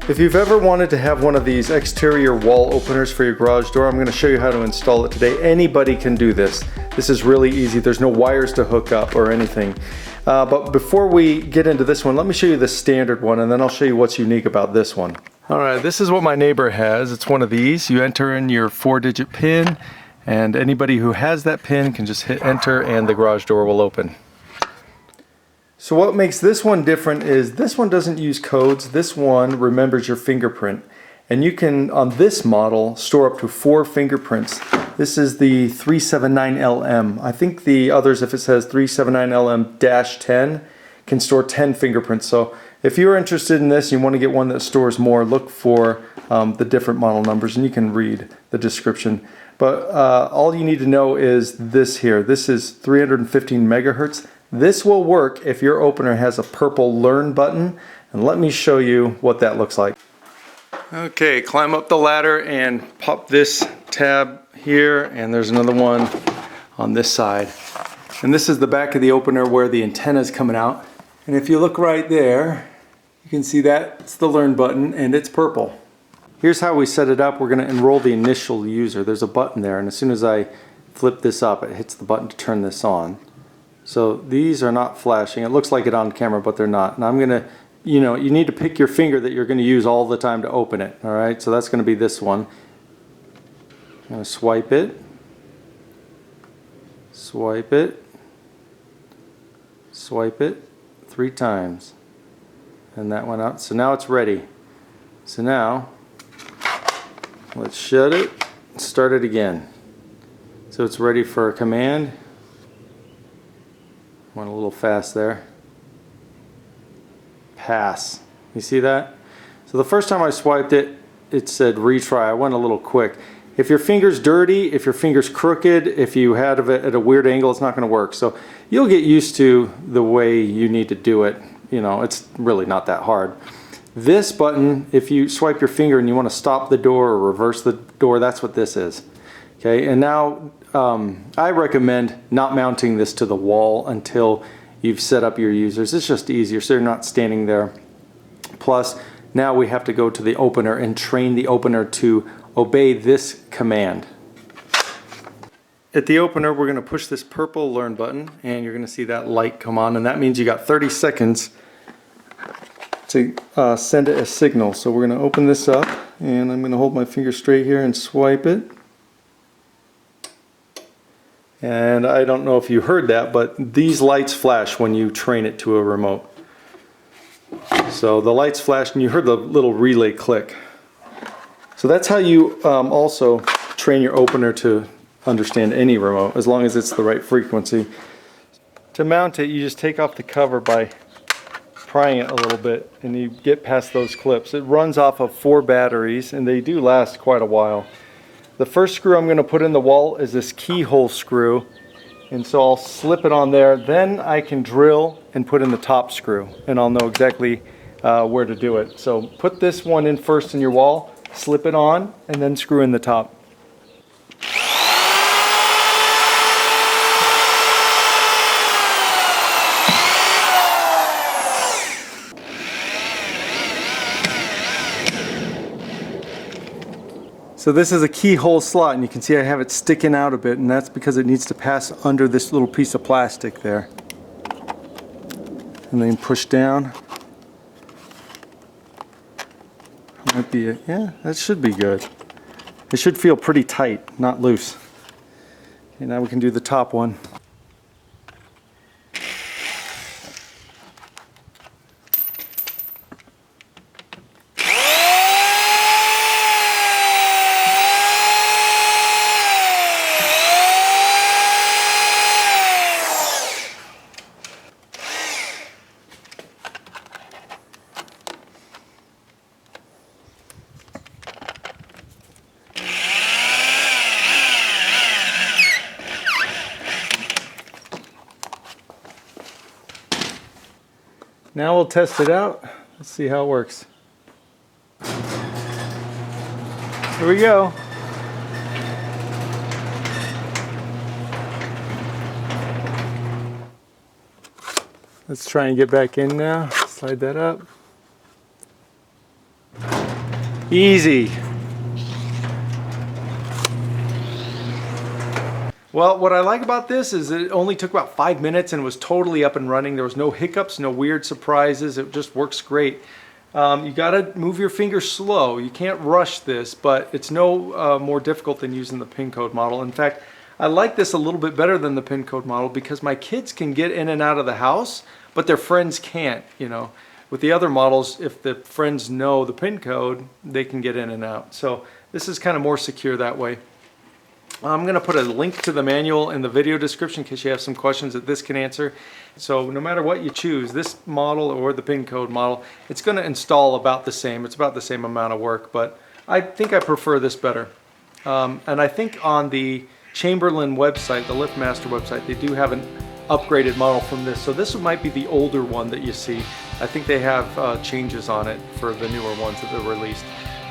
If you've ever wanted to have one of these exterior wall openers for your garage door, I'm going to show you how to install it today. Anybody can do this. This is really easy. There's no wires to hook up or anything. But before we get into this one, let me show you the standard one, and then I'll show you what's unique about this one. Alright, this is what my neighbor has. It's one of these. You enter in your 4-digit PIN, and anybody who has that PIN can just hit enter and the garage door will open. So what makes this one different is this one doesn't use codes. This one remembers your fingerprint. And you can, on this model, store up to 4 fingerprints. This is the 379LM. I think the others, if it says 379LM-10, can store 10 fingerprints. So if you're interested in this, you want to get one that stores more, look for the different model numbers, and you can read the description. But all you need to know is this here. This is 315 megahertz. This will work if your opener has a purple Learn button, and let me show you what that looks like. Okay, climb up the ladder and pop this tab here, and there's another one on this side. And this is the back of the opener where the antenna is coming out. And if you look right there, you can see that's the Learn button, and it's purple. Here's how we set it up. We're going to enroll the initial user. There's a button there, and as soon as I flip this up, it hits the button to turn this on. So these are not flashing. It looks like it on camera, but they're not. And I'm going to, you need to pick your finger that you're going to use all the time to open it. All right, so that's going to be this one. I'm going to swipe it, swipe it, swipe it 3 times. And that went out. So now it's ready. So now, let's shut it and start it again. So it's ready for a command. Went a little fast there. Pass. You see that? So the first time I swiped it, it said retry. I went a little quick. If your finger's dirty, if your finger's crooked, if you had it at a weird angle, it's not going to work. So you'll get used to the way you need to do it. It's really not that hard. This button, if you swipe your finger and you want to stop the door or reverse the door, that's what this is. Okay, and now I recommend not mounting this to the wall until you've set up your users. It's just easier so you're not standing there. Plus, now we have to go to the opener and train the opener to obey this command. At the opener, we're going to push this purple Learn button, and you're going to see that light come on, and that means you got 30 seconds to send it a signal. So we're going to open this up, and I'm going to hold my finger straight here and swipe it. And I don't know if you heard that, but these lights flash when you train it to a remote. So the lights flashed and you heard the little relay click. So that's how you also train your opener to understand any remote, as long as it's the right frequency. To mount it, you just take off the cover by prying it a little bit, and you get past those clips. It runs off of 4 batteries, and they do last quite a while. The first screw I'm going to put in the wall is this keyhole screw, and so I'll slip it on there. Then I can drill and put in the top screw, and I'll know exactly where to do it. So put this one in first in your wall, slip it on, and then screw in the top. So this is a keyhole slot, and you can see I have it sticking out a bit, and that's because it needs to pass under this little piece of plastic there. And then push down. Might be it. Yeah, that should be good. It should feel pretty tight, not loose. Okay, now we can do the top one. Now we'll test it out. Let's see how it works. Here we go. Let's try and get back in now. Slide that up. Easy. Well, what I like about this is that it only took about 5 minutes and was totally up and running. There was no hiccups, no weird surprises. It just works great. You gotta move your finger slow. You can't rush this, but it's no more difficult than using the pin code model. In fact, I like this a little bit better than the pin code model because my kids can get in and out of the house, but their friends can't, you know. With the other models, if the friends know the pin code, they can get in and out. So this is kind of more secure that way. I'm going to put a link to the manual in the video description in case you have some questions that this can answer. So no matter what you choose, this model or the pin code model, it's going to install about the same. It's about the same amount of work, but I think I prefer this better. And I think on the Chamberlain website, the Liftmaster website, they do have an upgraded model from this. So this might be the older one that you see. I think they have changes on it for the newer ones that they've released.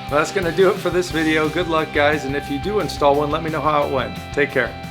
Well, that's going to do it for this video. Good luck, guys, and if you do install one, let me know how it went. Take care.